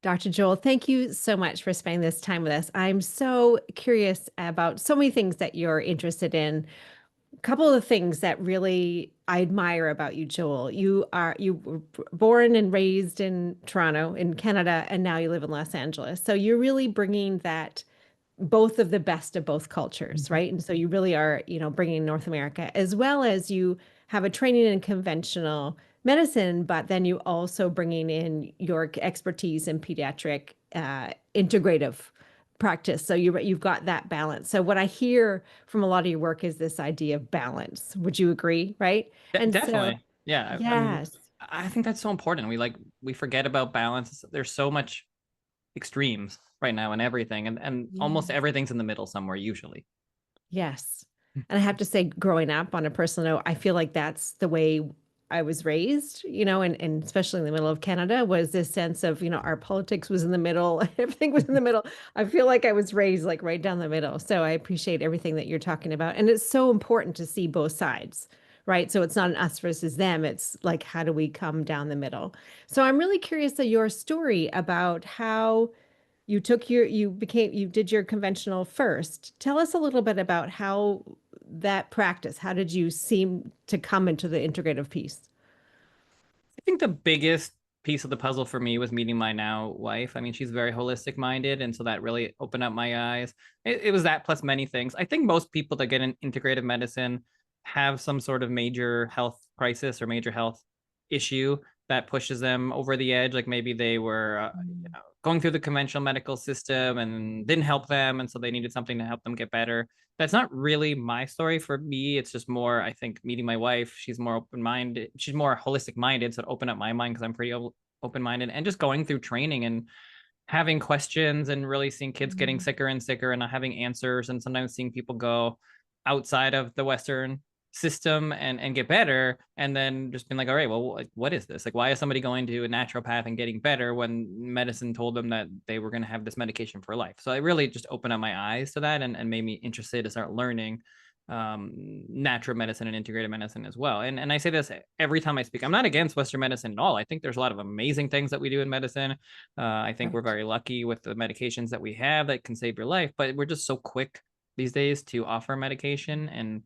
Dr. Joel, thank you so much for spending this time with us. I'm so curious about so many things that you're interested in. A couple of the things that really I admire about you, Joel. You were born and raised in Toronto, in Canada, and now you live in Los Angeles. So you're really bringing that both of the best of both cultures, Mhm. right? And so you really are, bringing North America, as well as you have a training in conventional medicine, but then you also bringing in your expertise in pediatric integrative practice. So you've got that balance. So what I hear from a lot of your work is this idea of balance. Would you agree, right? And so, Definitely. Yeah. I mean, yes, I think that's so important. We forget about balance. There's so much extremes right now in everything, and almost yes, everything's in the middle somewhere usually. yes. And I have to say, growing up on a personal note, I feel like that's the way I was raised, and especially in the middle of Canada, was this sense of, our politics was in the middle, everything was in the middle. I feel like I was raised like right down the middle. So I appreciate everything that you're talking about. And it's so important to see both sides, right? So it's not an us versus them. It's like, how do we come down the middle? So I'm really curious of your story about how you did your conventional first. Tell us a little bit about how that practice, how did you seem to come into the integrative piece? I think the biggest piece of the puzzle for me was meeting my now wife. I mean, she's very holistic minded. And so that really opened up my eyes. It was that plus many things. I think most people that get in integrative medicine have some sort of major health crisis or major health issue that pushes them over the edge. Like maybe they were Mm. going through the conventional medical system and didn't help them. And so they needed something to help them get better. That's not really my story. For me, it's just more, I think, meeting my wife. She's more open-minded. She's more holistic minded. So it opened up my mind because I'm pretty open-minded, and just going through training and having questions and really seeing kids getting Mm. sicker and sicker and not having answers, and sometimes seeing people go outside of the Western system and get better, and then just being like, all right, well, like, what is this? Like, why is somebody going to a naturopath and getting better when medicine told them that they were going to have this medication for life? So it really just opened up my eyes to that, and made me interested to start learning natural medicine and integrated medicine as well. And I say this every time I speak. I'm not against Western medicine at all. I think there's a lot of amazing things that we do in medicine. I think we're Right. very lucky with the medications that we have that can save your life, but we're just so quick these days to offer medication. And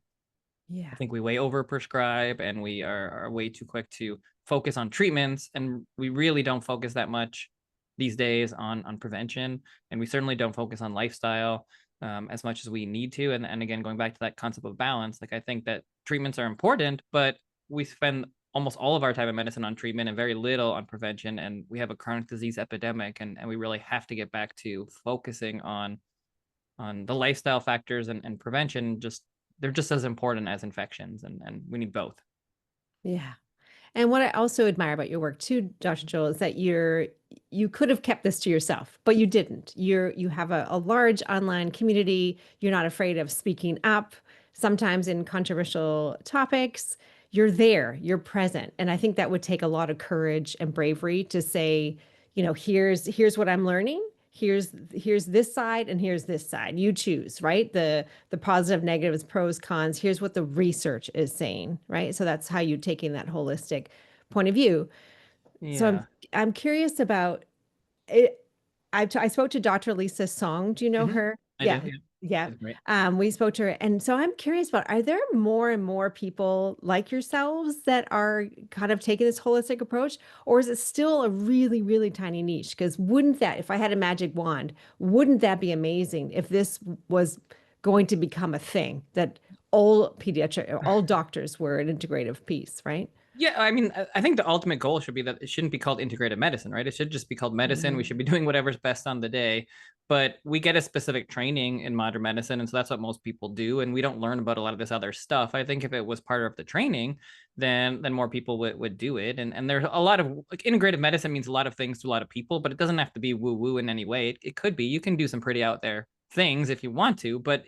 I Yeah. think we way over prescribe, and we are way too quick to focus on treatments. And we really don't focus that much these days on prevention. And we certainly don't focus on lifestyle as much as we need to. And again, going back to that concept of balance, like I think that treatments are important, but we spend almost all of our time in medicine on treatment and very little on prevention. And we have a chronic disease epidemic, and we really have to get back to focusing on the lifestyle factors and prevention. Just they're just as important as infections, and we need both. Yeah. And what I also admire about your work too, Dr. Joel, is that you could have kept this to yourself, but you didn't. You have a large online community. You're not afraid of speaking up, sometimes in controversial topics. You're there, you're present. And I think that would take a lot of courage and bravery to say, here's what I'm learning. Here's this side and here's this side. You choose, right? The positive, negatives, pros, cons. Here's what the research is saying, right? So that's how you taking that holistic point of view. So I'm Yeah. I'm curious about it. I spoke to Dr. Lisa Song. Do you know Hmm. her? I do. Yeah. Yeah. Yeah. She's great. We spoke to her. And so I'm curious about, are there more and more people like yourselves that are kind of taking this holistic approach? Or is it still a really, really tiny niche? Because wouldn't that, if I had a magic wand, wouldn't that be amazing if this was going to become a thing that all doctors were an integrative piece, right? Yeah, I mean, I think the ultimate goal should be that it shouldn't be called integrated medicine, right? It should just be called medicine. We should be Mm. doing whatever's best on the day. But we get a specific training in modern medicine, and so that's what most people do. And we don't learn about a lot of this other stuff. I think if it was part of the training, then more people would do it. And there's a lot of like integrated medicine means a lot of things to a lot of people, but it doesn't have to be woo woo in any way. It could be. You can do some pretty out there things if you want to, but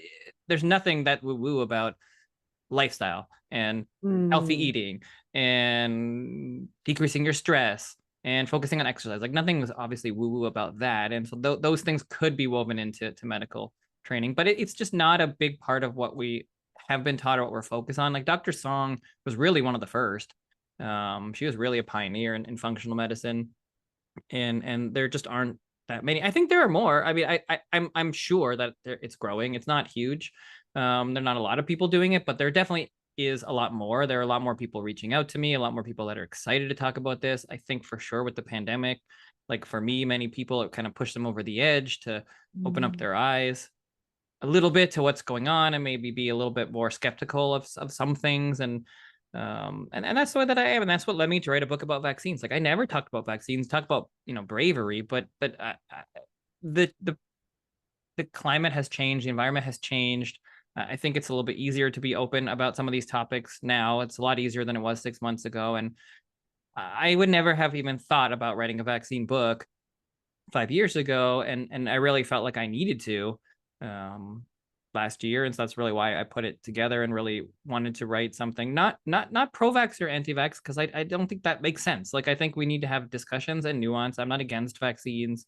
there's nothing that woo woo about lifestyle and healthy Mm. eating and decreasing your stress and focusing on exercise. Like nothing was obviously woo woo about that. And so those things could be woven into medical training, but it's just not a big part of what we have been taught or what we're focused on. Like Dr. Song was really one of the first. She was really a pioneer in functional medicine. and there just aren't that many. I think there are more. I mean, I'm sure that it's growing. It's not huge. There are not a lot of people doing it, but there definitely is a lot more. There are a lot more people reaching out to me, a lot more people that are excited to talk about this. I think for sure with the pandemic, like for me, many people, it kind of pushed them over the edge to open up their eyes a little bit to what's going on and maybe be a little bit more skeptical of some things. And that's the way that I am, and that's what led me to write a book about vaccines. Like I never talked about vaccines, talked about bravery, but the the climate has changed, the environment has changed. I think it's a little bit easier to be open about some of these topics now. It's a lot easier than it was 6 months ago, and I would never have even thought about writing a vaccine book 5 years ago, and I really felt like I needed to um, last year, and so that's really why I put it together and really wanted to write something not pro-vax or anti-vax, because I don't think that makes sense. Like I think we need to have discussions and nuance. I'm not against vaccines.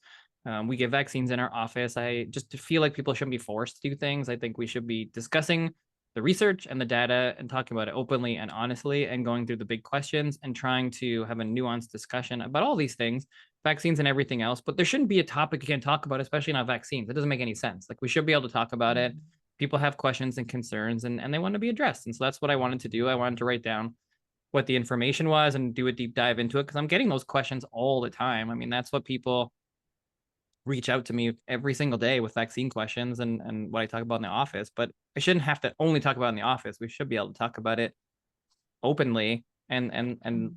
We give vaccines in our office. I just feel like people shouldn't be forced to do things. I think we should be discussing the research and the data and talking about it openly and honestly and going through the big questions and trying to have a nuanced discussion about all these things, vaccines and everything else. But there shouldn't be a topic you can't talk about, especially not vaccines. It doesn't make any sense. Like we should be able to talk about it. People have questions and concerns, and they want to be addressed. And so that's what I wanted to do. I wanted to write down what the information was and do a deep dive into it, because I'm getting those questions all the time. I mean, that's what people reach out to me every single day with vaccine questions and what I talk about in the office. But I shouldn't have to only talk about it in the office. We should be able to talk about it openly and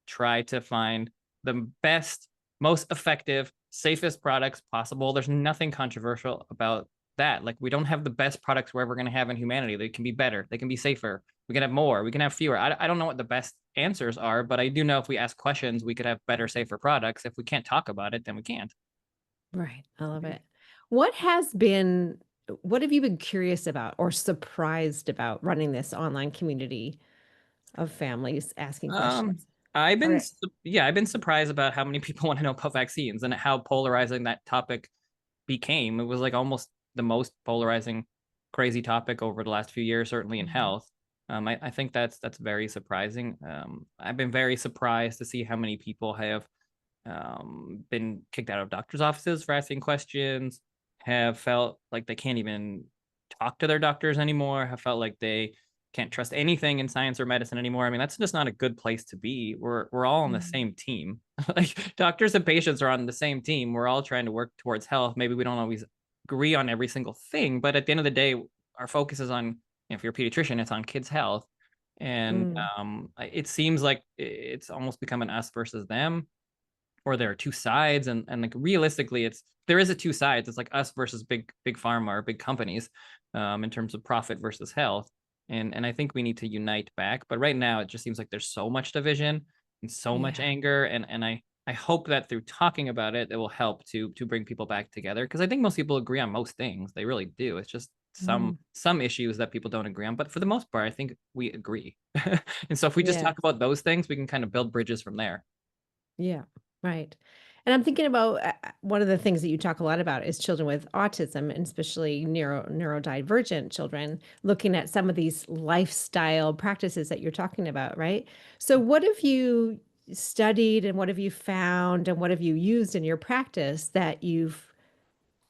try to find the best, most effective, safest products possible. There's nothing controversial about that. Like we don't have the best products we're ever going to have in humanity. They can be better. They can be safer. We can have more. We can have fewer. I don't know what the best answers are, but I do know if we ask questions, we could have better, safer products. If we can't talk about it, then we can't. Right. I love it. What has been what have you been curious about or surprised about running this online community of families asking Um, questions? I've been, Or yeah, I've been surprised about how many people want to know about vaccines and how polarizing that topic became. It was like almost the most polarizing, crazy topic over the last few years, certainly in health. I think that's very surprising. I've been very surprised to see how many people have been kicked out of doctors' offices for asking questions, have felt like they can't even talk to their doctors anymore, have felt like they can't trust anything in science or medicine anymore. I mean, that's just not a good place to be. We're all on the same team. Like doctors and patients are on the same team. We're all trying to work towards health. Maybe we don't always agree on every single thing, but at the end of the day, our focus is on, if you're a pediatrician, it's on kids' health. And Mm, it seems like it's almost become an us versus them, or there are two sides, and like realistically there is a two sides. It's like us versus big pharma or big companies, in terms of profit versus health. And I think we need to unite back, but right now it just seems like there's so much division and so much yeah. anger, and I hope that through talking about it, it will help to bring people back together, because I think most people agree on most things. They really do. It's just Mm, some issues that people don't agree on, but for the most part I think we agree. And so if we just yeah. talk about those things, we can kind of build bridges from there. Yeah. Right. And I'm thinking about one of the things that you talk a lot about is children with autism, and especially neurodivergent children, looking at some of these lifestyle practices that you're talking about, right? So, what have you studied and what have you found and what have you used in your practice that you've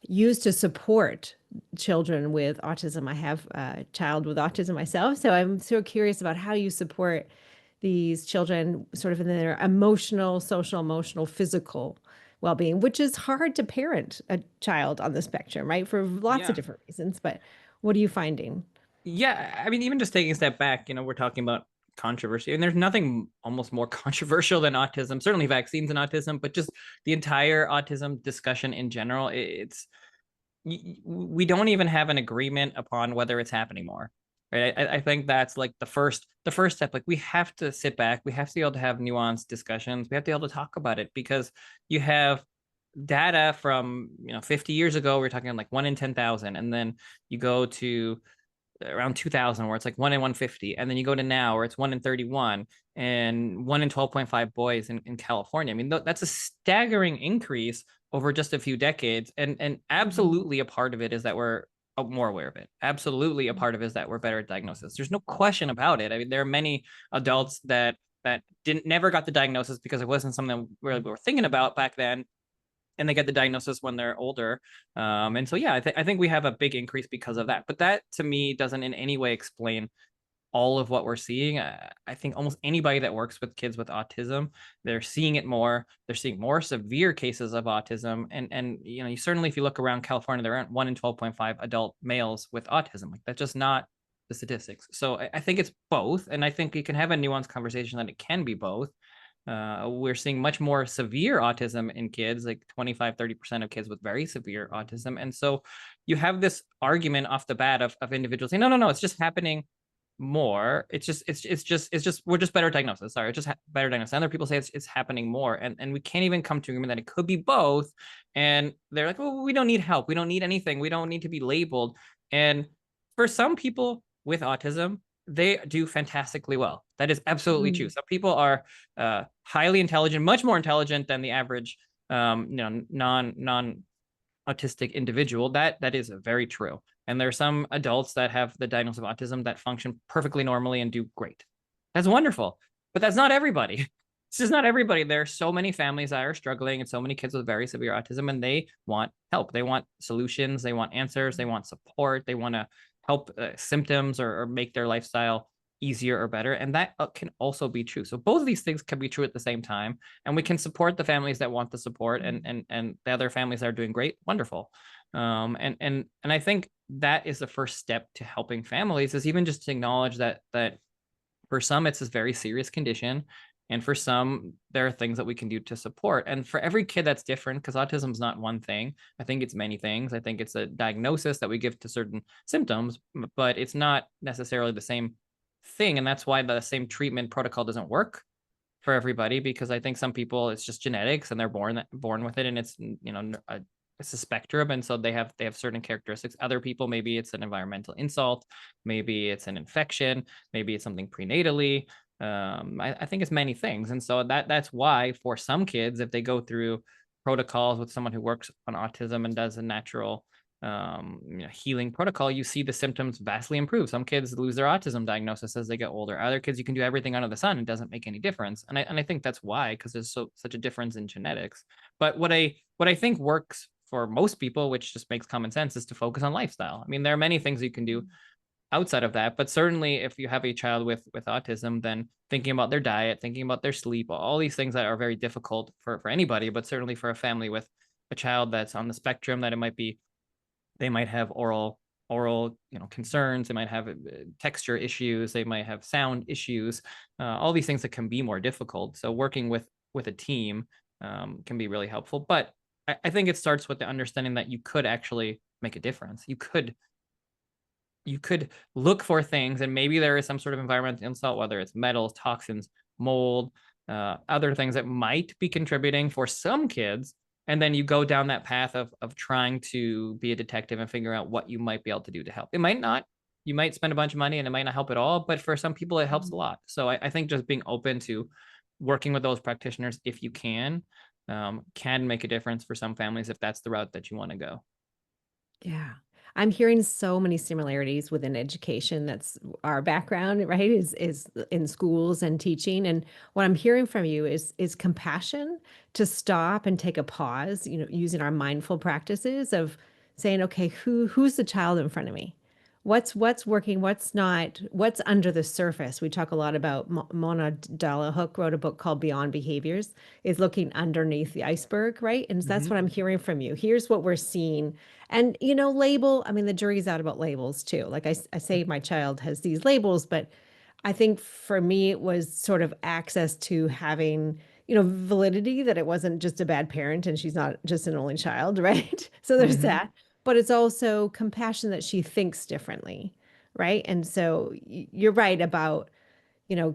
used to support children with autism? I have a child with autism myself, so I'm so curious about how you support these children sort of in their emotional, social, emotional, physical well-being, which is hard to parent a child on the spectrum, right? For lots of Yeah. different reasons. But what are you finding? Yeah, I mean, even just taking a step back, we're talking about controversy, and there's nothing almost more controversial than autism. Certainly, vaccines and autism, but just the entire autism discussion in general. It's we don't even have an agreement upon whether it's happening more. Right? I think that's like the first step. Like we have to sit back. We have to be able to have nuanced discussions. We have to be able to talk about it, because you have data from 50 years ago. We're talking like 1 in 10,000, and then you go to around 2000 where it's like 1 in 150, and then you go to now where it's 1 in 31 and 1 in 12.5 boys in California. I mean, that's a staggering increase over just a few decades, and Mhm. absolutely a part of it is that we're more aware of it. Absolutely a part of it is that we're better at diagnosis. There's no question about it. I mean, there are many adults that that didn't never got the diagnosis because it wasn't something we were thinking about back then, and they get the diagnosis when they're older. And so, yeah, I think we have a big increase because of that. But that to me doesn't in any way explain all of what we're seeing. I think almost anybody that works with kids with autism, they're seeing it more. They're seeing more severe cases of autism. And you know, you certainly, if you look around California, there aren't 1 in 12.5 adult males with autism. Like, that's just not the statistics. So I think it's both. And I think you can have a nuanced conversation that it can be both. We're seeing much more severe autism in kids, like 25-30% of kids with very severe autism. And so you have this argument off the bat of individuals saying, no, it's just happening more. It's just we're just better diagnosis. Sorry, it's just better diagnosis. And other people say it's happening more, and we can't even come to agreement that it could be both. And they're like, well, we don't need help. We don't need anything. We don't need to be labeled. And for some people with autism, they do fantastically well. That is absolutely true. Some people are highly intelligent, much more intelligent than the average, non autistic individual. That is very true. And there are some adults that have the diagnosis of autism that function perfectly normally and do great. That's wonderful, but that's not everybody. It's just not everybody. There are so many families that are struggling and so many kids with very severe autism, and they want help. They want solutions. They want answers. They want support. They want to help symptoms or make their lifestyle easier or better. And that can also be true. So both of these things can be true at the same time. And we can support the families that want the support, and the other families that are doing great. Wonderful. And I think that is the first step to helping families, is even just to acknowledge that for some it's a very serious condition, and for some there are things that we can do to support. And for every kid that's different, because autism is not one thing. I think it's many things. I think it's a diagnosis that we give to certain symptoms, but it's not necessarily the same thing. And that's why the same treatment protocol doesn't work for everybody, because I think some people it's just genetics and they're born with it, and it's, you know, it's a spectrum, and so they have certain characteristics. Other people, maybe it's an environmental insult, maybe it's an infection, maybe it's something prenatally. I think it's many things. And so that's why for some kids, if they go through protocols with someone who works on autism and does a natural healing protocol, you see the symptoms vastly improve. Some kids lose their autism diagnosis as they get older. Other kids, you can do everything under the sun, it doesn't make any difference. And I think that's why, because there's such a difference in genetics. But what I think works for most people, which just makes common sense, is to focus on lifestyle. I mean, there are many things you can do outside of that, but certainly if you have a child with autism, then thinking about their diet, thinking about their sleep, all these things that are very difficult for anybody, but certainly for a family with a child that's on the spectrum, that they might have oral concerns, they might have texture issues, they might have sound issues, all these things that can be more difficult. So working with a team can be really helpful. But I think it starts with the understanding that you could actually make a difference. You could look for things, and maybe there is some sort of environmental insult, whether it's metals, toxins, mold, other things that might be contributing for some kids. And then you go down that path of trying to be a detective and figure out what you might be able to do to help. It might not. You might spend a bunch of money and it might not help at all, but for some people it helps a lot. So I think just being open to working with those practitioners, if you can make a difference for some families, if that's the route that you want to go. Yeah. I'm hearing so many similarities within education. That's our background, right? Is in schools and teaching. And what I'm hearing from you is compassion, to stop and take a pause, using our mindful practices of saying, okay, who's the child in front of me? What's working, what's not, what's under the surface. We talk a lot about Mona Dallahooke wrote a book called Beyond Behaviors, is looking underneath the iceberg, right? And that's what I'm hearing from you. Here's what we're seeing. And, label, I mean, the jury's out about labels too. Like I say, my child has these labels, but I think for me, it was sort of access to having, validity, that it wasn't just a bad parent and she's not just an only child, right? So there's that. But it's also compassion that she thinks differently, right? And so you're right about,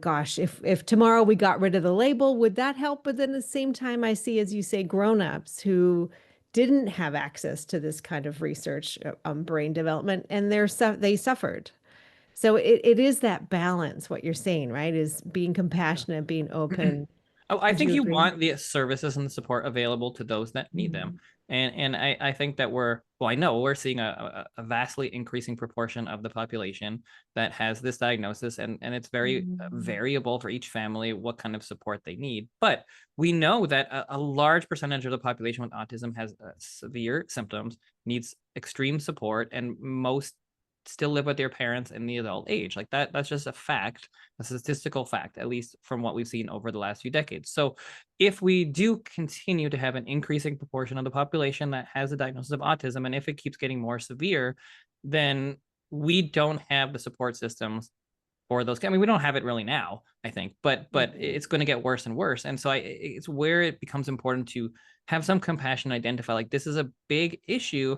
gosh, if tomorrow we got rid of the label, would that help? But then at the same time, I see, as you say, grown-ups who didn't have access to this kind of research on brain development, and they suffered. So it is that balance, what you're saying, right? Is being compassionate, being open. Oh, I Would think you you agree? want the services and the support available to those that need them. Mhm. And I think that I know we're seeing a vastly increasing proportion of the population that has this diagnosis, and it's very Mhm. variable for each family what kind of support they need. But we know that a large percentage of the population with autism has severe symptoms, needs extreme support, and most still live with their parents in the adult age. Like that's just a fact, a statistical fact, at least from what we've seen over the last few decades. So if we do continue to have an increasing proportion of the population that has a diagnosis of autism, and if it keeps getting more severe, then we don't have the support systems for those. I mean, we don't have it really now, I think, but Mhm. it's going to get worse and worse. And so it's where it becomes important to have some compassion, identify like this is a big issue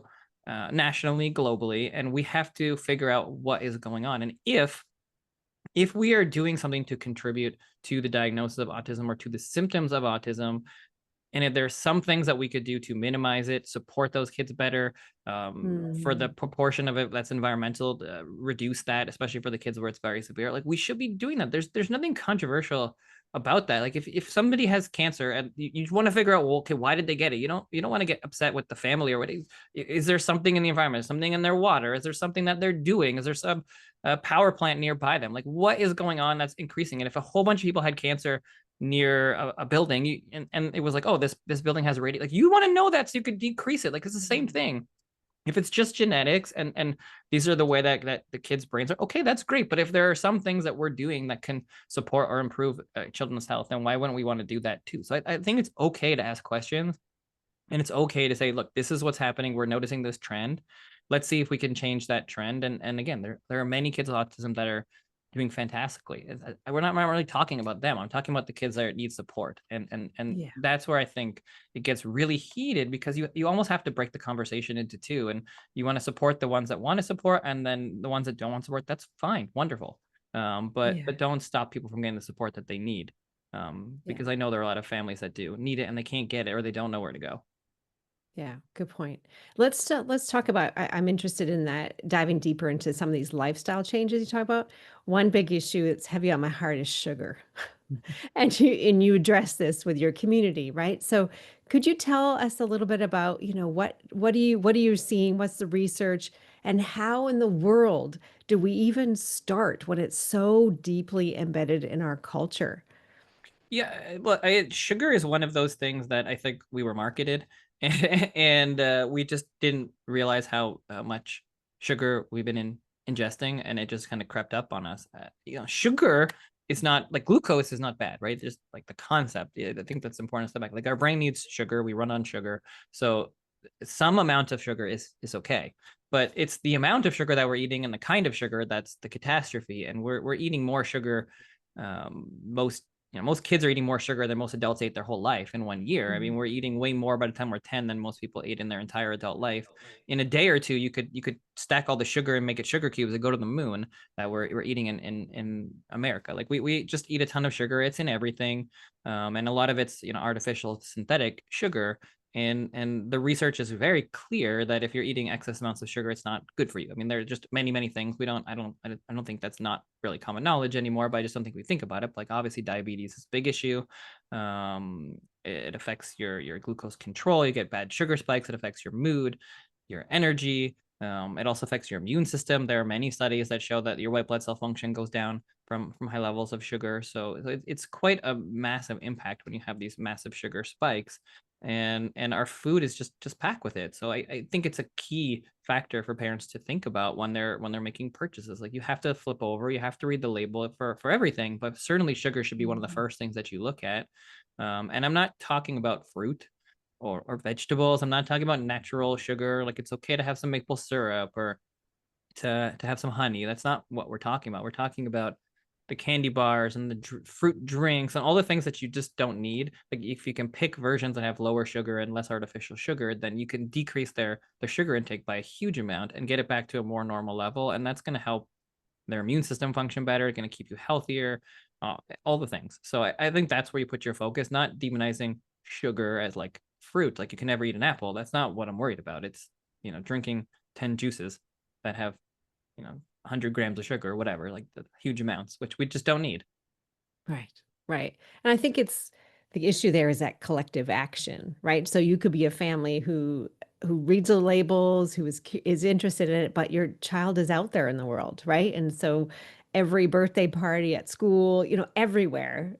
nationally, globally, and we have to figure out what is going on. And if we are doing something to contribute to the diagnosis of autism or to the symptoms of autism, and if there's some things that we could do to minimize it, support those kids better, for the Mhm. proportion of it that's environmental, reduce that, especially for the kids where it's very severe. Like we should be doing that. There's nothing controversial about that. Like if somebody has cancer and you want to figure out, well, okay, why did they get it? You don't want to get upset with the family or what is there something in the environment, something in their water? Is there something that they're doing? Is there some power plant nearby them? Like what is going on that's increasing? And if a whole bunch of people had cancer near a building and it was like, oh, this building has a radius, like you want to know that so you could decrease it. Like it's the same thing. If it's just genetics and these are the way that the kids brains are, okay, that's great. But if there are some things that we're doing that can support or improve children's health, then why wouldn't we want to do that too? So I think it's okay to ask questions, and it's okay to say, look, this is what's happening, we're noticing this trend, let's see if we can change that trend. And again, there are many kids with autism that are doing fantastically. We're not really talking about them, I'm talking about the kids that need support. And Yeah. that's where I think it gets really heated, because you almost have to break the conversation into two, and you want to support the ones that want to support, and then the ones that don't want support, that's fine, wonderful. Yeah. But don't stop people from getting the support that they need, Yeah. because I know there are a lot of families that do need it and they can't get it, or they don't know where to go. Yeah, good point. Let's talk about. I'm interested in that, diving deeper into some of these lifestyle changes you talk about. One big issue that's heavy on my heart is sugar, and you address this with your community, right? So, could you tell us a little bit about what are you seeing? What's the research, and how in the world do we even start when it's so deeply embedded in our culture? Yeah, well, sugar is one of those things that I think we were marketed, and we just didn't realize how much sugar we've been ingesting, and it just kind of crept up on us. Sugar is not like glucose is not bad, right? Just like the concept. Yeah, I think that's important to step back. Like our brain needs sugar, we run on sugar, so some amount of sugar is okay. But it's the amount of sugar that we're eating and the kind of sugar that's the catastrophe. And we're eating more sugar, most most kids are eating more sugar than most adults ate their whole life in 1 year. I mean, Mhm. we're eating way more by the time we're 10 than most people ate in their entire adult life. In a day or two, you could stack all the sugar and make it sugar cubes and go to the moon that we're eating in America. Like we just eat a ton of sugar. It's in everything. And a lot of it's artificial synthetic sugar. And the research is very clear that if you're eating excess amounts of sugar, it's not good for you. I mean, there are just many things we don't. I don't think that's not really common knowledge anymore, but I just don't think we think about it. Like obviously, diabetes is a big issue. It affects your glucose control. You get bad sugar spikes. It affects your mood, your energy. It also affects your immune system. There are many studies that show that your white blood cell function goes down from high levels of sugar. So it's quite a massive impact when you have these massive sugar spikes, and our food is just packed with it. So I think it's a key factor for parents to think about when they're making purchases. Like you have to flip over, you have to read the label for everything, but certainly sugar should be one of the Mhm. first things that you look at. And I'm not talking about fruit or vegetables. I'm not talking about natural sugar. Like it's okay to have some maple syrup or to have some honey. That's not what we're talking about. We're talking about the candy bars and the fruit drinks and all the things that you just don't need. Like if you can pick versions that have lower sugar and less artificial sugar, then you can decrease their sugar intake by a huge amount and get it back to a more normal level. And that's going to help their immune system function better, going to keep you healthier, all the things. So I think that's where you put your focus, not demonizing sugar as like fruit. Like you can never eat an apple. That's not what I'm worried about. It's drinking 10 juices that have 100 grams of sugar or whatever, like the huge amounts, which we just don't need. Right, right. And I think it's the issue there is that collective action, right? So you could be a family who reads the labels, who is interested in it, but your child is out there in the world, right? And so every birthday party at school, everywhere.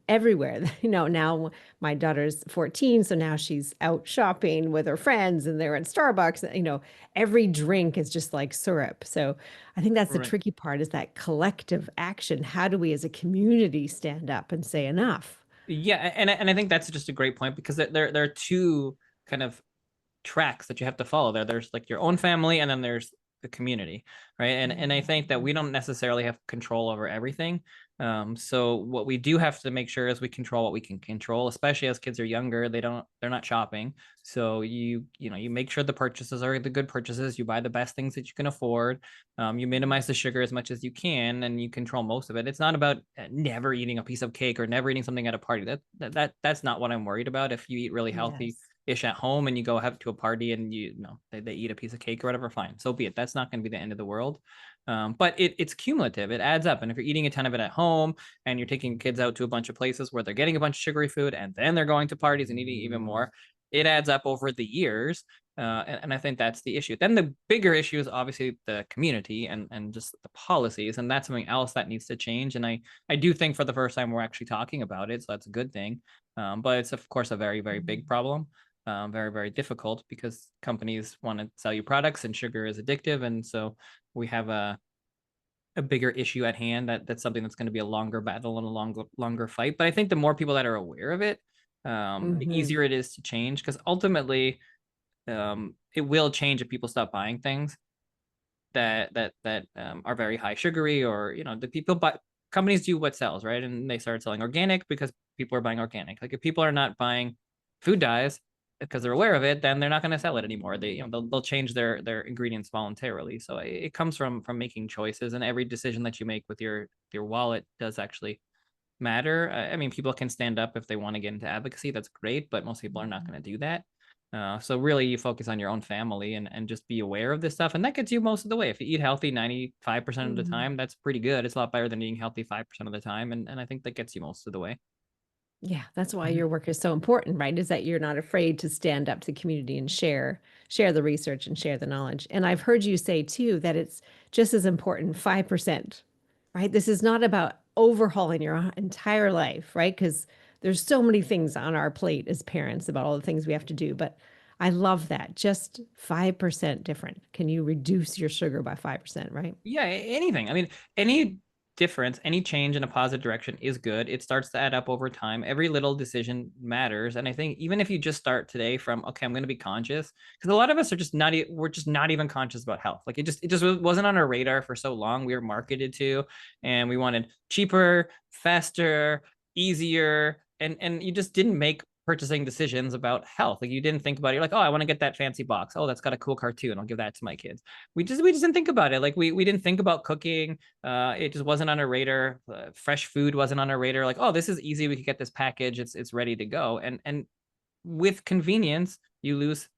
Now my daughter's 14, so now she's out shopping with her friends and they're at Starbucks. Every drink is just like syrup. So I think that's the Right. tricky part, is that collective action. How do we as a community stand up and say enough? Yeah, and I think that's just a great point, because there are two kind of tracks that you have to follow there. There's like your own family, and then there's the community, right? And I think that we don't necessarily have control over everything. So what we do have to make sure is we control what we can control, especially as kids are younger. They're not shopping. So you make sure the purchases are the good purchases. You buy the best things that you can afford. You minimize the sugar as much as you can, and you control most of it. It's not about never eating a piece of cake or never eating something at a party. That's not what I'm worried about. If you eat really healthy Yes. ish at home and you go have to a party and they eat a piece of cake or whatever, fine, so be it. That's not going to be the end of the world. But it's cumulative, it adds up. And if you're eating a ton of it at home and you're taking kids out to a bunch of places where they're getting a bunch of sugary food and then they're going to parties and eating even more, it adds up over the years. And I think that's the issue. Then the bigger issue is obviously the community and just the policies, and that's something else that needs to change. And I do think for the first time we're actually talking about it, so that's a good thing. But it's of course a very, very big problem. Very, very difficult, because companies want to sell you products and sugar is addictive. And so we have a bigger issue at hand, that's something that's going to be a longer battle and a longer fight. But I think the more people that are aware of it, the Hmm. easier it is to change, because ultimately it will change if people stop buying things that are very high sugary, or the people buy. Companies do what sells, right? And they start selling organic because people are buying organic. Like if people are not buying food dyes because they're aware of it, then they're not going to sell it anymore. They'll change their ingredients voluntarily. So it comes from making choices, and every decision that you make with your wallet does actually matter. I mean, people can stand up if they want to get into advocacy. That's great, but most people are not going to do that. So really, you focus on your own family and just be aware of this stuff, and that gets you most of the way. If you eat healthy 95% of the Hmm. time, that's pretty good. It's a lot better than eating healthy 5% of the time, and I think that gets you most of the way. Yeah, that's why your work is so important, right? Is that you're not afraid to stand up to the community and share the research and share the knowledge. And I've heard you say too that it's just as important, 5%, right? This is not about overhauling your entire life, right? Because there's so many things on our plate as parents about all the things we have to do. But I love that. Just 5% different. Can you reduce your sugar by 5%, right? Yeah, anything. I mean, any difference, any change in a positive direction is good. It starts to add up over time. Every little decision matters. And I think even if you just start today from, okay, I'm going to be conscious, because a lot of us are just not, we're just not even conscious about health. Like it just wasn't on our radar for so long. We were marketed to, and we wanted cheaper, faster, easier. And you just didn't make purchasing decisions about health. Like you didn't think about it. You're like, oh, I want to get that fancy box. Oh, that's got a cool cartoon. I'll give that to my kids. We just didn't think about it. Like we didn't think about cooking. It just wasn't on our radar. Fresh food wasn't on our radar. Like, oh, this is easy. We could get this package. It's ready to go. And with convenience, you lose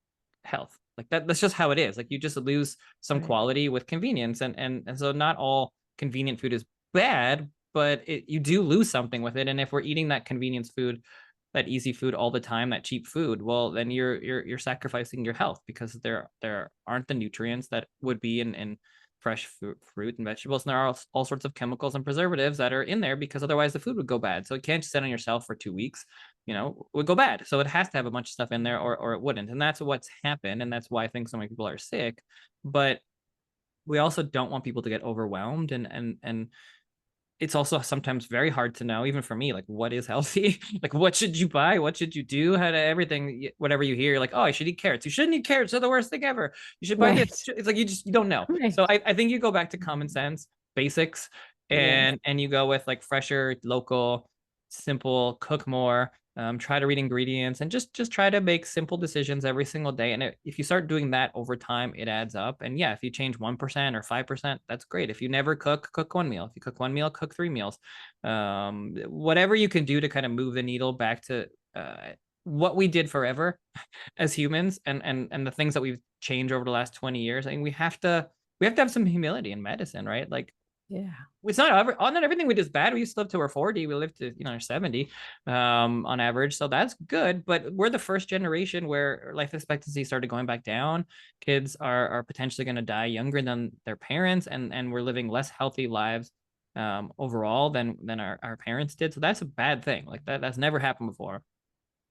health. Like that's just how it is. Like you just lose some Right. quality with convenience. And so not all convenient food is bad, but you do lose something with it. And if we're eating that convenience food, that easy food all the time, that cheap food, well, then you're sacrificing your health, because there aren't the nutrients that would be in fresh fruit and vegetables, and there are all sorts of chemicals and preservatives that are in there, because otherwise the food would go bad. So it can't just sit on your shelf for 2 weeks, it would go bad. So it has to have a bunch of stuff in there, or it wouldn't. And that's what's happened, and that's why I think so many people are sick. But we also don't want people to get overwhelmed, and it's also sometimes very hard to know, even for me, like what is healthy. Like what should you buy, what should you do, how to everything, whatever you hear, like, oh, I should eat carrots. You shouldn't eat carrots, they're the worst thing ever. You should buy this. Right. It's like you don't know. So Right. I think you go back to common sense basics, Yes. and you go with like fresher, local, simple, cook more. Try to read ingredients, and just try to make simple decisions every single day. And if you start doing that over time, it adds up. And yeah, if you change 1% or 5%, that's great. If you never cook one meal. If you cook one meal, cook 3 meals. Whatever you can do to kind of move the needle back to what we did forever as humans, and the things that we've changed over the last 20 years. I mean, we have to have some humility in medicine, right? Like Yeah. It's not everything we do is bad. We used to live to our 40. We lived to, our 70 on average. So that's good. But we're the first generation where life expectancy started going back down. Kids are potentially going to die younger than their parents, and we're living less healthy lives overall than our parents did. So that's a bad thing. Like that's never happened before.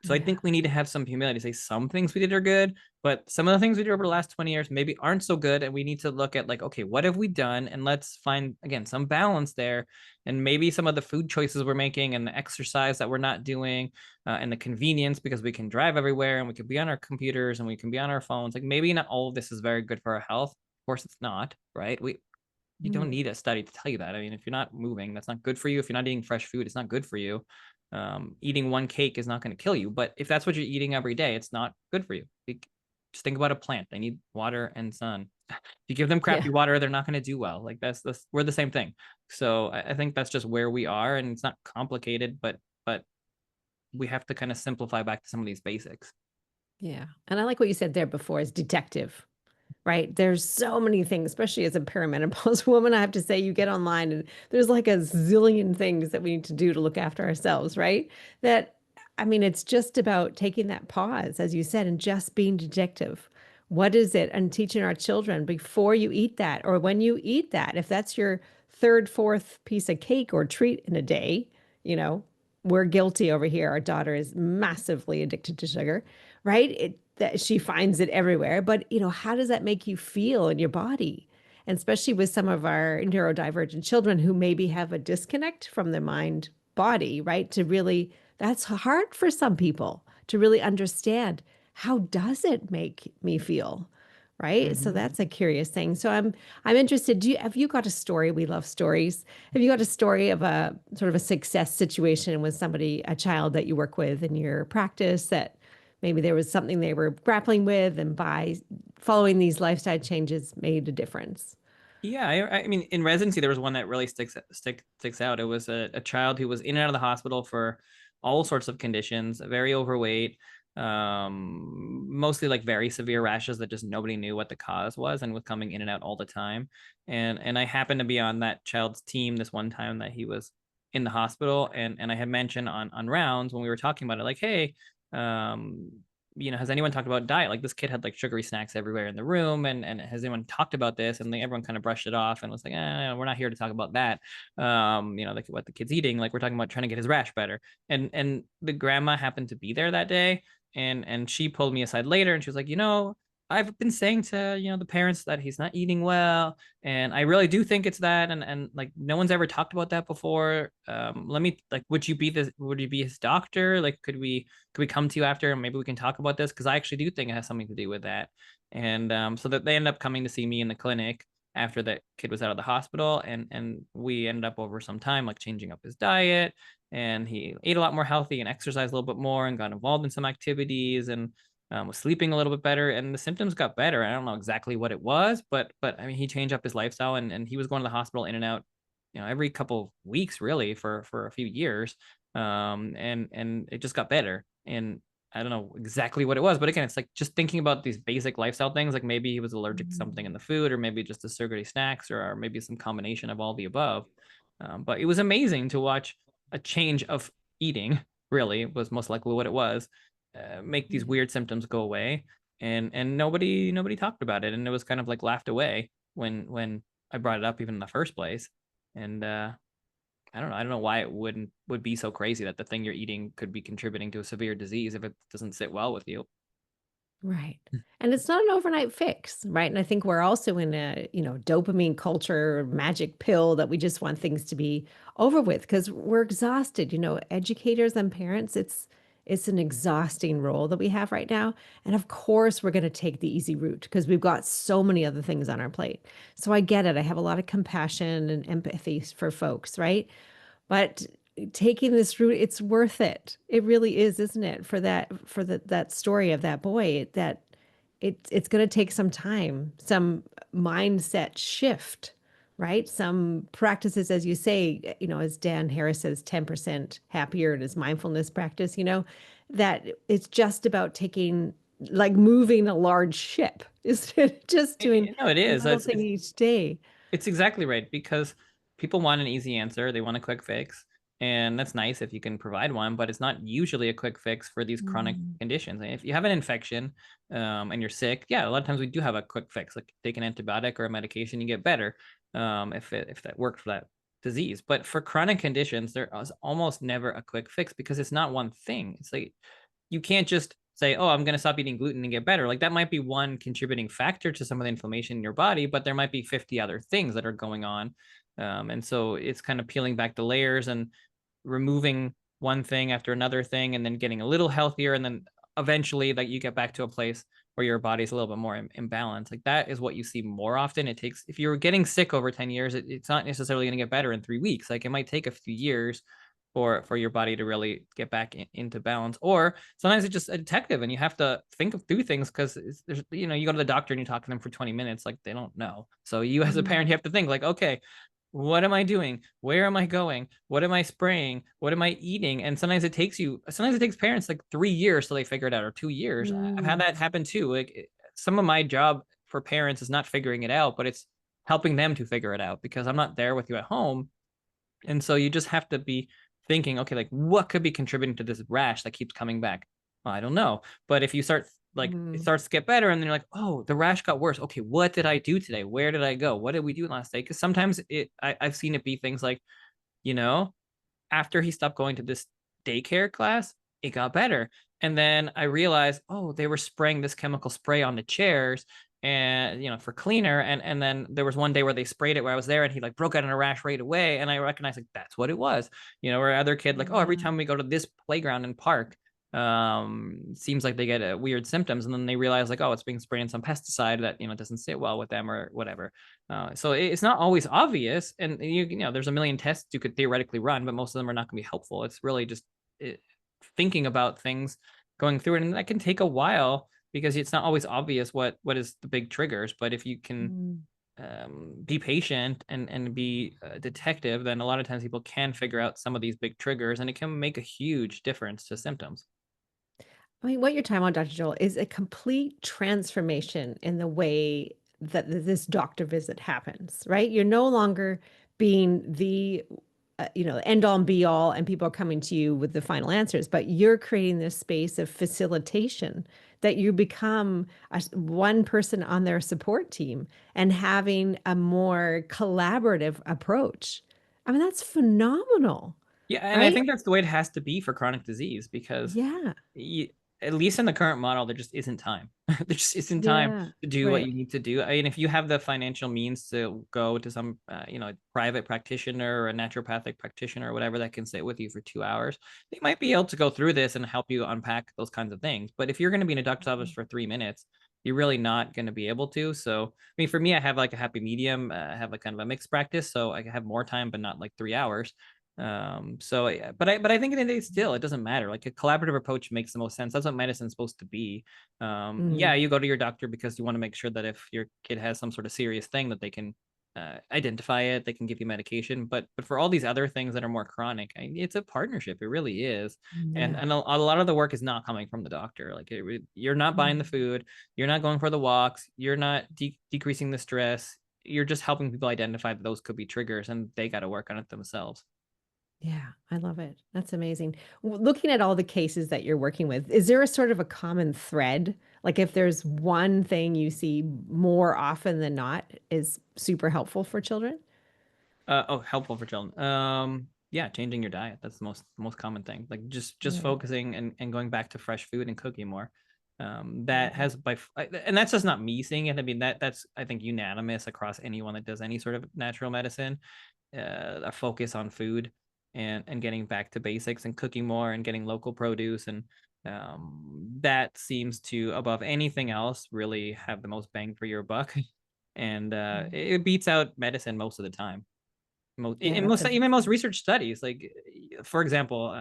So I Yeah. think we need to have some humility, say some things we did are good, but some of the things we did over the last 20 years maybe aren't so good. And we need to look at like, okay, what have we done? And let's find, again, some balance there. And maybe some of the food choices we're making and the exercise that we're not doing and the convenience, because we can drive everywhere and we can be on our computers and we can be on our phones. Like maybe not all of this is very good for our health. Of course, it's not, right? You don't Mm. need a study to tell you that. I mean, if you're not moving, that's not good for you. If you're not eating fresh food, it's not good for you. Eating one cake is not going to kill you, but if that's what you're eating every day, it's not good for you. Just think about a plant. They need water and sun. If you give them Yeah. crappy water, they're not going to do well. Like that's we're the same thing. So I think that's just where we are, and it's not complicated, but we have to kind of simplify back to some of these basics. Yeah. And I like what you said there before is detective. Right? There's so many things, especially as a perimenopause woman. I have to say, you get online and there's like a zillion things that we need to do to look after ourselves, right? That, I mean, it's just about taking that pause, as you said, and just being detective. What is it? And teaching our children before you eat that or when you eat that, if that's your third, fourth piece of cake or treat in a day, you know, we're guilty over here. Our daughter is massively addicted to sugar, right? That she finds it everywhere. But, how does that make you feel in your body? And especially with some of our neurodivergent children who maybe have a disconnect from their mind body, right? That's hard for some people to really understand how does it make me feel? Right. So Mm-hmm. that's a curious thing. So I'm interested. Have you got a story? We love stories. Have you got a story of a sort of a success situation with somebody, a child that you work with in your practice that maybe there was something they were grappling with, and by following these lifestyle changes made a difference? Yeah, I mean, in residency, there was one that really sticks out. It was a child who was in and out of the hospital for all sorts of conditions, very overweight, mostly like very severe rashes that just nobody knew what the cause was, and was coming in and out all the time. And I happened to be on that child's team this one time that he was in the hospital, and I had mentioned on rounds when we were talking about it, like, hey, um, has anyone talked about diet? Like this kid had like sugary snacks everywhere in the room, and has anyone talked about this? And like, everyone kind of brushed it off and was like, we're not here to talk about that. Like what the kid's eating. Like we're talking about trying to get his rash better. And the grandma happened to be there that day, and she pulled me aside later, and she was like, I've been saying to the parents that he's not eating well, and I really do think it's that, and like no one's ever talked about that before. Let me like, would you be his doctor? Like, could we come to you after and maybe we can talk about this? Because I actually do think it has something to do with that. And so that they end up coming to see me in the clinic after that kid was out of the hospital, and we ended up over some time like changing up his diet, and he ate a lot more healthy and exercised a little bit more and got involved in some activities, and was sleeping a little bit better, and the symptoms got better. I don't know exactly what it was, but I mean, he changed up his lifestyle, and he was going to the hospital in and out, every couple weeks really for a few years. And it just got better. And I don't know exactly what it was, but again, it's like just thinking about these basic lifestyle things. Like maybe he was allergic to something in the food, or maybe just the sugary snacks, or maybe some combination of all the above. But it was amazing to watch a change of eating. Really, was most likely what it was. Make these weird symptoms go away, and nobody talked about it, and it was kind of like laughed away when I brought it up even in the first place. And I don't know why it would be so crazy that the thing you're eating could be contributing to a severe disease if it doesn't sit well with you. Right. And it's not an overnight fix, right? And I think we're also in a, dopamine culture, magic pill that we just want things to be over with because we're exhausted. Educators and parents, it's an exhausting role that we have right now. And of course, we're going to take the easy route because we've got so many other things on our plate. So I get it. I have a lot of compassion and empathy for folks, right? But taking this route, it's worth it. It really is, isn't it? For that story of that boy, that it's going to take some time, some mindset shift, right? Some practices, as you say, as Dan Harris says, 10% happier in his mindfulness practice, that it's just about taking, like moving a large ship, isn't it? Just doing No, it a is. little thing each day. It's exactly right, because people want an easy answer. They want a quick fix. And that's nice if you can provide one, but it's not usually a quick fix for these chronic Mm. conditions. And if you have an infection and you're sick, yeah, a lot of times we do have a quick fix, like take an antibiotic or a medication, you get better if that worked for that disease. But for chronic conditions, there is almost never a quick fix because it's not one thing. It's like you can't just say, oh, I'm going to stop eating gluten and get better. Like that might be one contributing factor to some of the inflammation in your body, but there might be 50 other things that are going on. And so it's kind of peeling back the layers and removing one thing after another thing and then getting a little healthier. And then eventually like you get back to a place where your body's a little bit more in balance. Like that is what you see more often. It takes, if you're getting sick over 10 years, it's not necessarily going to get better in 3 weeks. Like it might take a few years for your body to really get back into balance. Or sometimes it's just a detective and you have to think through things because there's, you know, you go to the doctor and you talk to them for 20 minutes, like they don't know. So you as a parent, you have to think like, okay, what am I doing? Where am I going? What am I spraying? What am I eating? And sometimes it takes parents like 3 years till they figure it out, or 2 years. I've had Mm. that happen too. Like some of my job for parents is not figuring it out, but it's helping them to figure it out because I'm not there with you at home. And so you just have to be thinking, okay, like what could be contributing to this rash that keeps coming back? Well, I don't know. But if you start like it Mm. starts to get better and then you're like, oh, the rash got worse. Okay, what did I do today? Where did I go? What did we do last day? Because sometimes I've seen it be things like, you know, after he stopped going to this daycare class, it got better. And then I realized, oh, they were spraying this chemical spray on the chairs and for cleaner. And then there was one day where they sprayed it where I was there and he like broke out in a rash right away. And I recognized like that's what it was. Where other kid like, oh, every Yeah. time we go to this playground and park, seems like they get weird symptoms, and then they realize like, oh, it's being sprayed in some pesticide that doesn't sit well with them or whatever. So it's not always obvious, and there's a million tests you could theoretically run, but most of them are not going to be helpful. It's really just thinking about things, going through it, and that can take a while because it's not always obvious what is the big triggers. But if you can Mm. be patient and be a detective, then a lot of times people can figure out some of these big triggers, and it can make a huge difference to symptoms. I mean, what you're talking about, Dr. Joel, is a complete transformation in the way that this doctor visit happens, right? You're no longer being the, end all and be all, and people are coming to you with the final answers, but you're creating this space of facilitation that you become one person on their support team and having a more collaborative approach. I mean, that's phenomenal, Yeah, and I right? think that's the way it has to be for chronic disease because Yeah. you, at least in the current model, there just isn't time. There just isn't time Yeah. to do what Right. you need to do. I mean, if you have the financial means to go to some, private practitioner or a naturopathic practitioner or whatever that can sit with you for 2 hours, they might be able to go through this and help you unpack those kinds of things. But if you're going to be in a doctor's office for 3 minutes, you're really not going to be able to. So, I mean, for me, I have like a happy medium. I have like kind of a mixed practice, so I have more time, but not like 3 hours. So yeah, but I think in the day still it doesn't matter. Like a collaborative approach makes the most sense. That's what medicine's supposed to be. Yeah, Mm. you go to your doctor because you want to make sure that if your kid has some sort of serious thing that they can identify it, they can give you medication. But for all these other things that are more chronic, it's a partnership. It really is. And Yeah. and a lot of the work is not coming from the doctor. Like you're not buying the Mm. food, you're not going for the walks, you're not decreasing the stress. You're just helping people identify that those could be triggers, and they got to work on it themselves. Yeah, I love it. That's amazing. Looking at all the cases that you're working with, is there a sort of a common thread? Like if there's one thing you see more often than not is super helpful for children? Oh, helpful for children. Yeah, changing your diet. That's the most common thing. Like just Yeah. focusing and going back to fresh food and cooking more. That Mhm. has and that's just not me saying it. I mean that's I think unanimous across anyone that does any sort of natural medicine. A focus on food and getting back to basics and cooking more and getting local produce, and that seems to above anything else really have the most bang for your buck. And Mm. it beats out medicine most of the time. Most Yeah, in that's most even most amazing. research studies, like for example,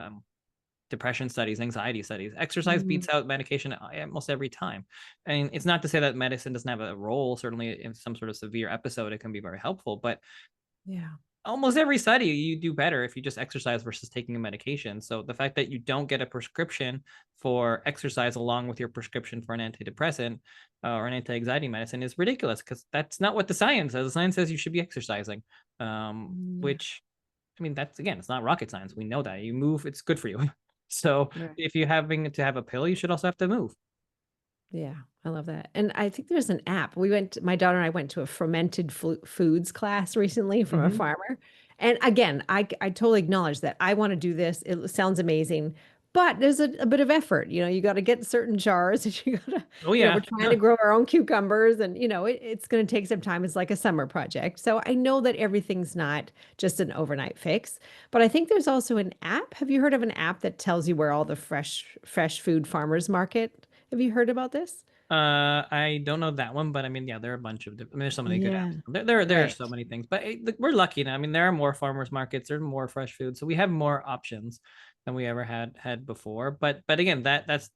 depression studies, anxiety studies, exercise Mhm. beats out medication almost every time. And it's not to say that medicine doesn't have a role. Certainly in some sort of severe episode it can be very helpful, but Yeah. almost every study you do better if you just exercise versus taking a medication. So the fact that you don't get a prescription for exercise along with your prescription for an antidepressant or an anti-anxiety medicine is ridiculous, because that's not what the science says. The science says you should be exercising. Yeah. which, I mean, that's, again, it's not rocket science. We know that you move, it's good for you. So Right. if you're having to have a pill, you should also have to move. Yeah, I love that. And I think there's an app. My daughter and I went to a fermented foods class recently from a Mhm. farmer. And again, I totally acknowledge that I want to do this. It sounds amazing, but there's a bit of effort. You got to get certain jars and you got to, Oh we're yeah. trying to grow our own cucumbers and, it's going to take some time. It's like a summer project. So I know that everything's not just an overnight fix, but I think there's also an app. Have you heard of an app that tells you where all the fresh food farmers market? Have you heard about this? I don't know that one, but I mean, yeah, there are a bunch of, I mean, there's so many good Yeah, apps. There are right. so many things, but we're lucky now. I mean, there are more farmers markets, there's more fresh food, so we have more options than we ever had before. But again, that's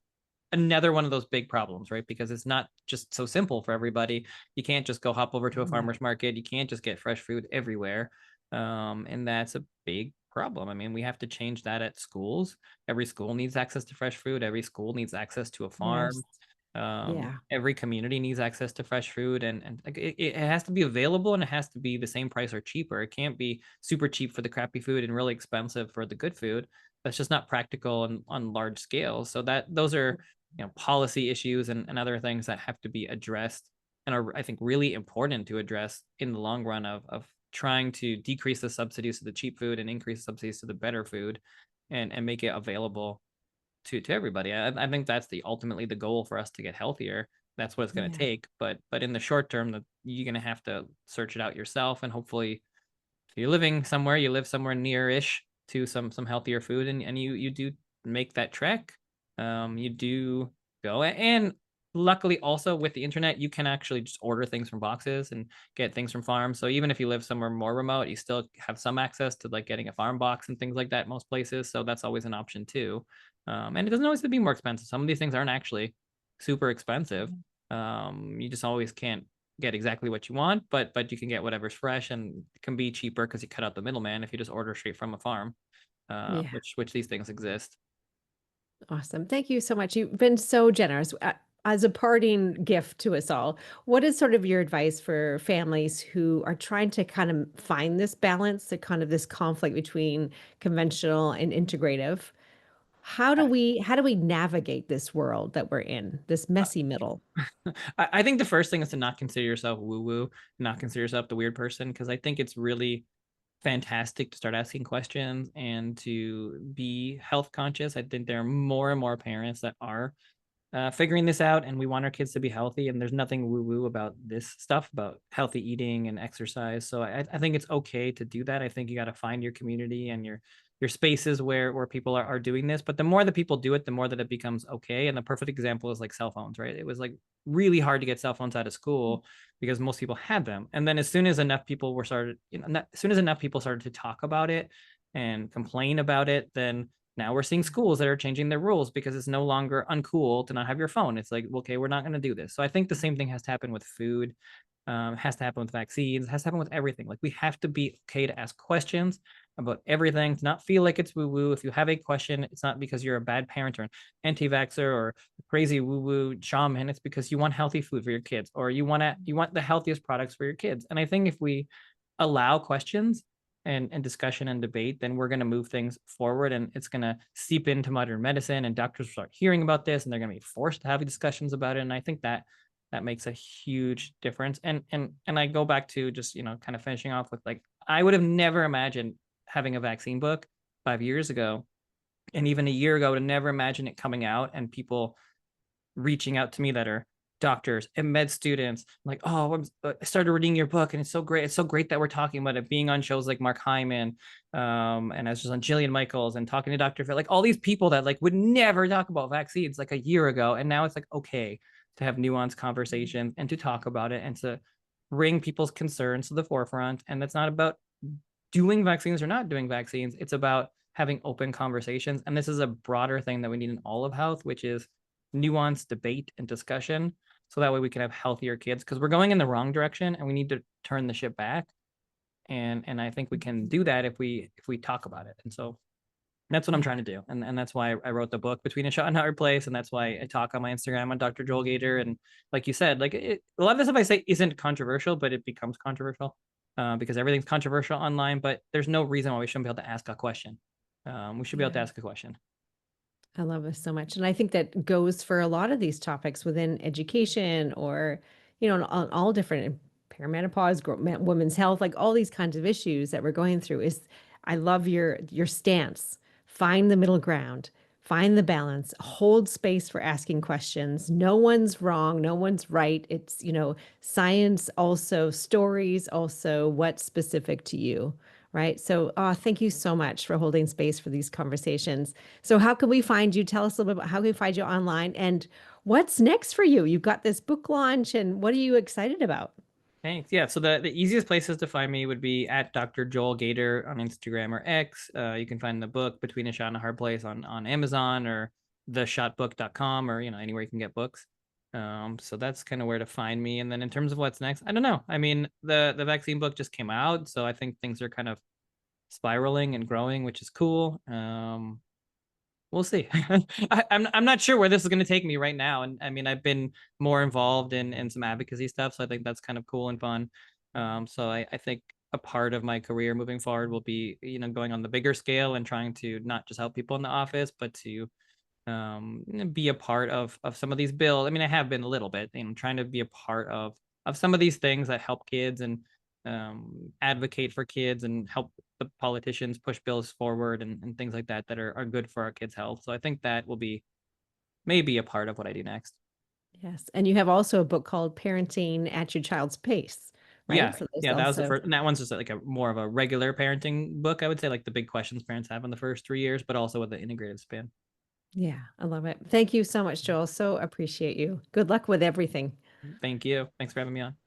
another one of those big problems, right? Because it's not just so simple for everybody. You can't just go hop over to a Yeah. farmer's market. You can't just get fresh food everywhere. And that's a big problem. I mean, we have to change that at schools. Every school needs access to fresh food. Every school needs access to a Yes. farm. Yeah. Every community needs access to fresh food, and like, it has to be available, and it has to be the same price or cheaper. It can't be super cheap for the crappy food and really expensive for the good food. That's just not practical on large scales. So those are, policy issues and other things that have to be addressed and are, I think, really important to address in the long run of trying to decrease the subsidies to the cheap food and increase the subsidies to the better food, and make it available to everybody. I think that's ultimately the goal for us to get healthier. That's what it's going to Yeah. take. But in the short term, that you're going to have to search it out yourself, and hopefully, if you're living somewhere, you live somewhere near-ish to some healthier food, and you do make that trek. You do go, and luckily also with the internet, you can actually just order things from boxes and get things from farms. So even if you live somewhere more remote, you still have some access to like getting a farm box and things like that most places. So that's always an option too. And it doesn't always have to be more expensive. Some of these things aren't actually super expensive. You just always can't get exactly what you want, but you can get whatever's fresh, and it can be cheaper because you cut out the middleman if you just order straight from a farm, Yeah. which these things exist. Awesome. Thank you so much. You've been so generous. As a parting gift to us all, what is sort of your advice for families who are trying to kind of find this balance, the kind of this conflict between conventional and integrative? How do we navigate this world that we're in, this messy middle? I think the first thing is to not consider yourself woo woo, not consider yourself the weird person, because I think it's really fantastic to start asking questions and to be health conscious. I think there are more and more parents that are figuring this out, and we want our kids to be healthy, and there's nothing woo woo about this stuff about healthy eating and exercise. So I think it's okay to do that. I think you got to find your community and your spaces where people are doing this, but the more that people do it, the more that it becomes okay. And the perfect example is like cell phones, right? It was like really hard to get cell phones out of school because most people had them, and then as soon as enough people were started, as soon as enough people started to talk about it and complain about it, then now we're seeing schools that are changing their rules because it's no longer uncool to not have your phone. It's like, okay, we're not going to do this. So I think the same thing has to happen with food, has to happen with vaccines, has to happen with everything. Like, we have to be okay to ask questions about everything, to not feel like it's woo woo. If you have a question, it's not because you're a bad parent or an anti-vaxxer or a crazy woo woo shaman. It's because you want healthy food for your kids, or you want the healthiest products for your kids. And I think if we allow questions and discussion and debate, then we're going to move things forward, and it's going to seep into modern medicine, and doctors will start hearing about this, and they're going to be forced to have discussions about it. And I think that makes a huge difference. And I go back to just, kind of finishing off with, like, I would have never imagined having a vaccine book 5 years ago, and even a year ago, I would have never imagined it coming out and people reaching out to me that are doctors and med students, like, oh, I started reading your book and it's so great. It's so great that we're talking about it, being on shows like Mark Hyman, and I was just on Jillian Michaels and talking to Dr. Phil, like all these people that like would never talk about vaccines like a year ago. And now it's like, okay, to have nuanced conversations and to talk about it and to bring people's concerns to the forefront. And that's not about doing vaccines or not doing vaccines. It's about having open conversations. And this is a broader thing that we need in all of health, which is nuanced debate and discussion. So that way we can have healthier kids, because we're going in the wrong direction and we need to turn the ship back. And I think we can do that if we talk about it. And so that's what I'm Yeah. trying to do. And that's why I wrote the book Between a Shot and a Hard Place. And that's why I talk on my Instagram on Dr. Joel Gator. And like you said, like a lot of the stuff I say isn't controversial, but it becomes controversial. because everything's controversial online, but there's no reason why we shouldn't be able to ask a question. We should be able to Yeah. ask a question. I love this so much. And I think that goes for a lot of these topics within education or, on all different perimenopause, women's health, like all these kinds of issues that we're going through is I love your stance. Find the middle ground, find the balance, hold space for asking questions. No one's wrong, no one's right. It's, science also, stories also, what's specific to you. Right. So, thank you so much for holding space for these conversations. So how can we find you? Tell us a little bit about how can we find you online and what's next for you? You've got this book launch and what are you excited about? Thanks. Yeah. So the easiest places to find me would be at Dr. Joel Gator on Instagram or X. You can find the book Between a Shot and a Hard Place on Amazon or theshotbook.com or anywhere you can get books. So that's kind of where to find me. And then in terms of what's next, I don't know. I mean, the vaccine book just came out, so I think things are kind of spiraling and growing, which is cool. We'll see. I'm not sure where this is going to take me right now, and I mean I've been more involved in some advocacy stuff, so I think that's kind of cool and fun. So I think a part of my career moving forward will be going on the bigger scale and trying to not just help people in the office, but to be a part of some of these bills. I mean, I have been a little bit, trying to be a part of some of these things that help kids and advocate for kids and help the politicians push bills forward and things like that that are good for our kids' health. So I think that will be maybe a part of what I do next. Yes. And you have also a book called Parenting at Your Child's Pace, right? Yeah, So there's yeah, that was the also, first, and that one's just like a more of a regular parenting book, I would say, like the big questions parents have in the first 3 years, but also with the integrative span. yeah, I love it. Thank you so much, Joel. So appreciate you. Good luck with everything. Thank you. Thanks for having me on.